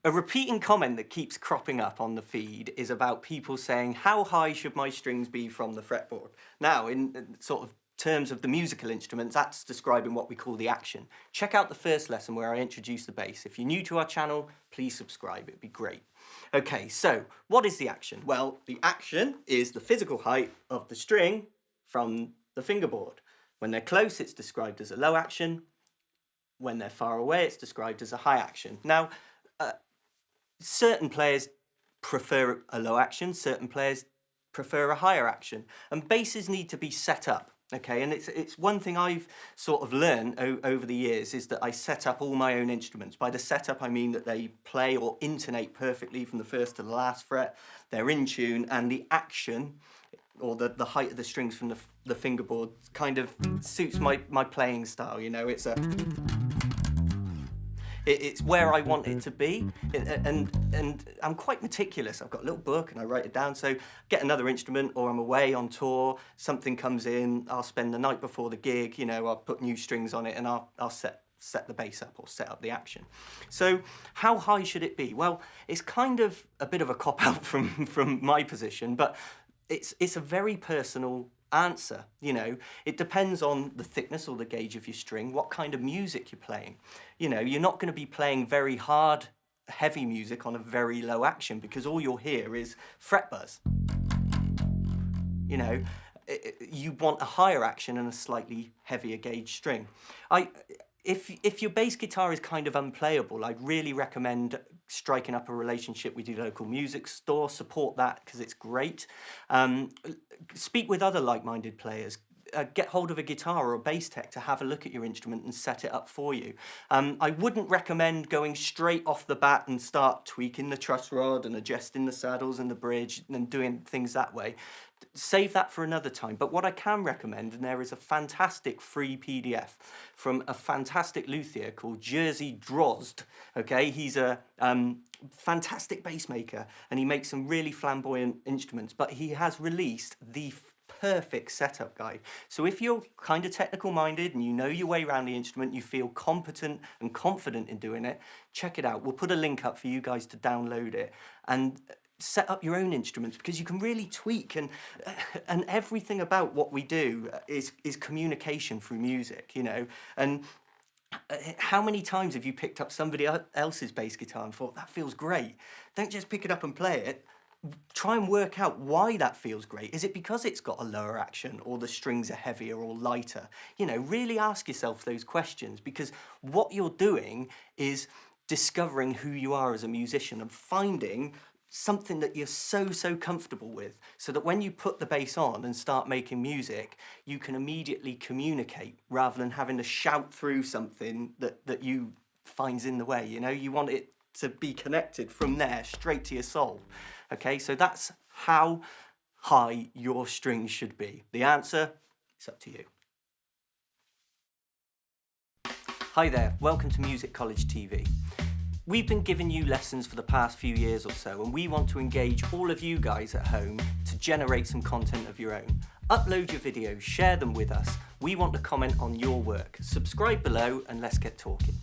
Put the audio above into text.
A repeating comment that keeps cropping up on the feed is about people saying, how high should my strings be from the fretboard? Now, in sort of terms of the musical instruments, that's describing what we call the action. Check out the first lesson where I introduce the bass. If you're new to our channel, please subscribe, it'd be great. Okay, so what is the action? Well, the action is the physical height of the string from the fingerboard. When they're close, it's described as a low action. When they're far away, it's described as a high action. Now, certain players prefer a low action, certain players prefer a higher action, and basses need to be set up, okay? And it's one thing I've sort of learned over the years is that I set up all my own instruments. By the setup, I mean that they play or intonate perfectly from the first to the last fret, they're in tune, and the action, or the height of the strings from the fingerboard kind of suits my playing style, you know? It's where I want it to be, and I'm quite meticulous. I've got a little book and I write it down. So get another instrument, or I'm away on tour, something comes in, I'll spend the night before the gig, you know, I'll put new strings on it and I'll set the bass up or set up the action. So how high should it be? Well, it's kind of a bit of a cop-out from my position, but it's a very personal answer, you know. It depends on the thickness or the gauge of your string, what kind of music you're playing. You know, you're not going to be playing very hard, heavy music on a very low action because all you'll hear is fret buzz. You know, you want a higher action and a slightly heavier gauge string. If your bass guitar is kind of unplayable, I'd really recommend striking up a relationship with your local music store. Support that because it's great. Speak with other like-minded players. Get hold of a guitar or a bass tech to have a look at your instrument and set it up for you. I wouldn't recommend going straight off the bat and start tweaking the truss rod and adjusting the saddles and the bridge and doing things that way. Save that for another time. But what I can recommend, and there is a fantastic free PDF from a fantastic luthier called Jerzy Drozd. Okay, he's a fantastic bass maker and he makes some really flamboyant instruments, but he has released the perfect setup guide. So if you're kind of technical minded and you know your way around the instrument, you feel competent and confident in doing it, check it out. We'll put a link up for you guys to download it and set up your own instruments, because you can really tweak, and everything about what we do is communication through music, you know. And how many times have you picked up somebody else's bass guitar and thought, that feels great? Don't just pick it up and play it. Try and work out why that feels great. Is it because it's got a lower action, or the strings are heavier or lighter? You know, really ask yourself those questions, because what you're doing is discovering who you are as a musician and finding something that you're so comfortable with, so that when you put the bass on and start making music, you can immediately communicate rather than having to shout through something that you finds in the way. You know, you want it to be connected from there straight to your soul. Okay, so that's how high your strings should be. The answer, it's up to you. Hi there, welcome to Music College TV. We've been giving you lessons for the past few years or so, and we want to engage all of you guys at home to generate some content of your own. Upload your videos, share them with us. We want to comment on your work. Subscribe below and let's get talking.